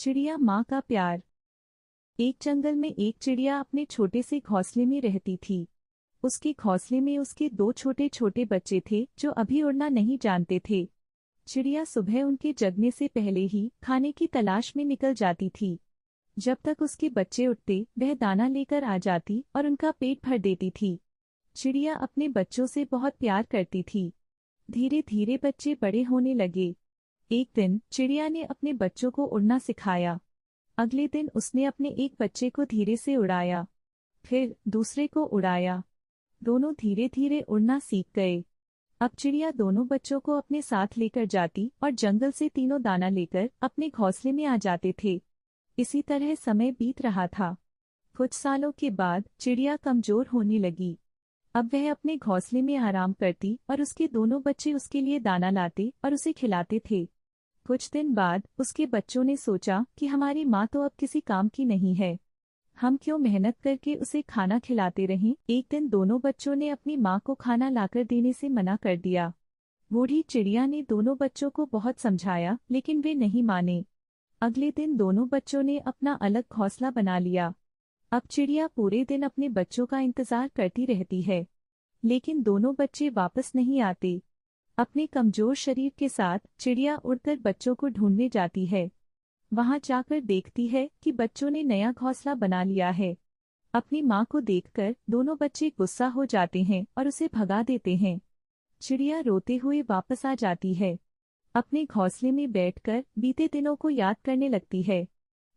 चिड़िया माँ का प्यार। एक जंगल में एक चिड़िया अपने छोटे से घोंसले में रहती थी। उसके घोंसले में उसके दो छोटे छोटे बच्चे थे जो अभी उड़ना नहीं जानते थे। चिड़िया सुबह उनके जगने से पहले ही खाने की तलाश में निकल जाती थी। जब तक उसके बच्चे उठते वह दाना लेकर आ जाती और उनका पेट भर देती थी। चिड़िया अपने बच्चों से बहुत प्यार करती थी। धीरे धीरे बच्चे बड़े होने लगे। एक दिन चिड़िया ने अपने बच्चों को उड़ना सिखाया। अगले दिन उसने अपने एक बच्चे को धीरे से उड़ाया, फिर दूसरे को उड़ाया। दोनों धीरे धीरे उड़ना सीख गए। अब चिड़िया दोनों बच्चों को अपने साथ लेकर जाती और जंगल से तीनों दाना लेकर अपने घोंसले में आ जाते थे। इसी तरह समय बीत रहा था। कुछ सालों के बाद चिड़िया कमजोर होने लगी। अब वह अपने घोंसले में आराम करती और उसके दोनों बच्चे उसके लिए दाना लाते और उसे खिलाते थे। कुछ दिन बाद उसके बच्चों ने सोचा कि हमारी माँ तो अब किसी काम की नहीं है, हम क्यों मेहनत करके उसे खाना खिलाते रहें। एक दिन दोनों बच्चों ने अपनी माँ को खाना लाकर देने से मना कर दिया। बूढ़ी चिड़िया ने दोनों बच्चों को बहुत समझाया लेकिन वे नहीं माने। अगले दिन दोनों बच्चों ने अपना अलग घोंसला बना लिया। अब चिड़िया पूरे दिन अपने बच्चों का इंतजार करती रहती है, लेकिन दोनों बच्चे वापस नहीं आते। अपने कमजोर शरीर के साथ चिड़िया उड़कर बच्चों को ढूंढने जाती है। वहां जाकर देखती है कि बच्चों ने नया घोंसला बना लिया है। अपनी माँ को देखकर दोनों बच्चे गुस्सा हो जाते हैं और उसे भगा देते हैं। चिड़िया रोते हुए वापस आ जाती है। अपने घोंसले में बैठकर बीते दिनों को याद करने लगती है।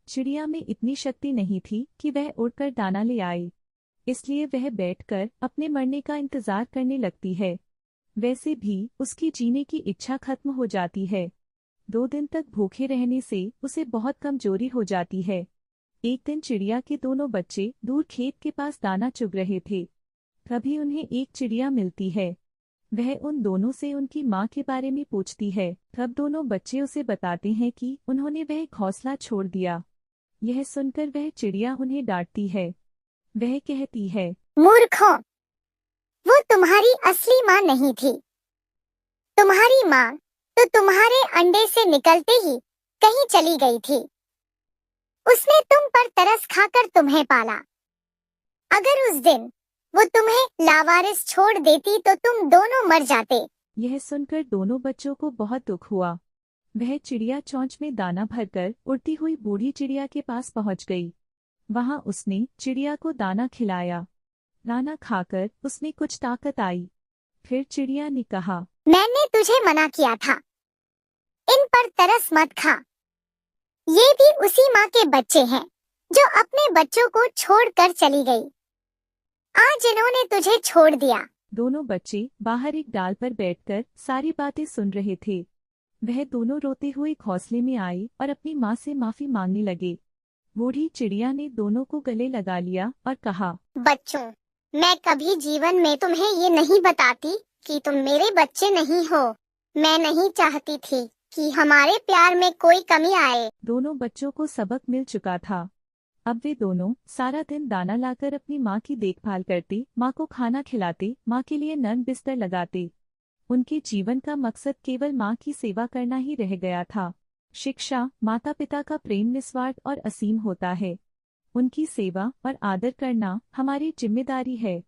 चिड़िया में इतनी शक्ति नहीं थी कि वह उड़कर दाना ले आए, इसलिए वह बैठकर अपने मरने का इंतजार करने लगती है। वैसे भी उसकी जीने की इच्छा खत्म हो जाती है। 2 दिन तक भूखे रहने से उसे बहुत कमजोरी हो जाती है। एक दिन चिड़िया के दोनों बच्चे दूर खेत के पास दाना चुग रहे थे। तभी उन्हें एक चिड़िया मिलती है। वह उन दोनों से उनकी माँ के बारे में पूछती है। तब दोनों बच्चे उसे बताते हैं कि उन्होंने वह घोंसला छोड़ दिया। यह सुनकर वह चिड़िया उन्हें डांटती है। वह कहती है, मूर्खों, वो तुम्हारी असली माँ नहीं थी। तुम्हारी माँ तो तुम्हारे अंडे से निकलते ही कहीं चली गई थी। उसने तुम पर तरस खाकर तुम्हें पाला। अगर उस दिन वो तुम्हें लावारिस छोड़ देती तो तुम दोनों मर जाते। यह सुनकर दोनों बच्चों को बहुत दुख हुआ। वह चिड़िया चोंच में दाना भरकर उड़ती हुई बूढ़ी चिड़िया के पास पहुंच गई। वहां उसने चिड़िया को दाना खिलाया। दाना खाकर उसमें कुछ ताकत आई। फिर चिड़िया ने कहा, मैंने तुझे मना किया था, इन पर तरस मत खा। ये भी उसी माँ के बच्चे हैं जो अपने बच्चों को छोड़कर चली गई। आज इन्होंने तुझे छोड़ दिया। दोनों बच्चे बाहर एक डाल पर बैठकर सारी बातें सुन रहे थे। वह दोनों रोते हुए घोंसले में आए और अपनी माँ से माफी मांगने लगे। बूढ़ी चिड़िया ने दोनों को गले लगा लिया और कहा, बच्चों, मैं कभी जीवन में तुम्हें ये नहीं बताती कि तुम मेरे बच्चे नहीं हो। मैं नहीं चाहती थी कि हमारे प्यार में कोई कमी आए। दोनों बच्चों को सबक मिल चुका था। अब वे दोनों सारा दिन दाना लाकर अपनी माँ की देखभाल करते, माँ को खाना खिलाते, माँ के लिए नर्म बिस्तर लगाते। उनके जीवन का मकसद केवल माँ की सेवा करना ही रह गया था। शिक्षा, माता पिता का प्रेम निस्वार्थ और असीम होता है। उनकी सेवा और आदर करना हमारी जिम्मेदारी है।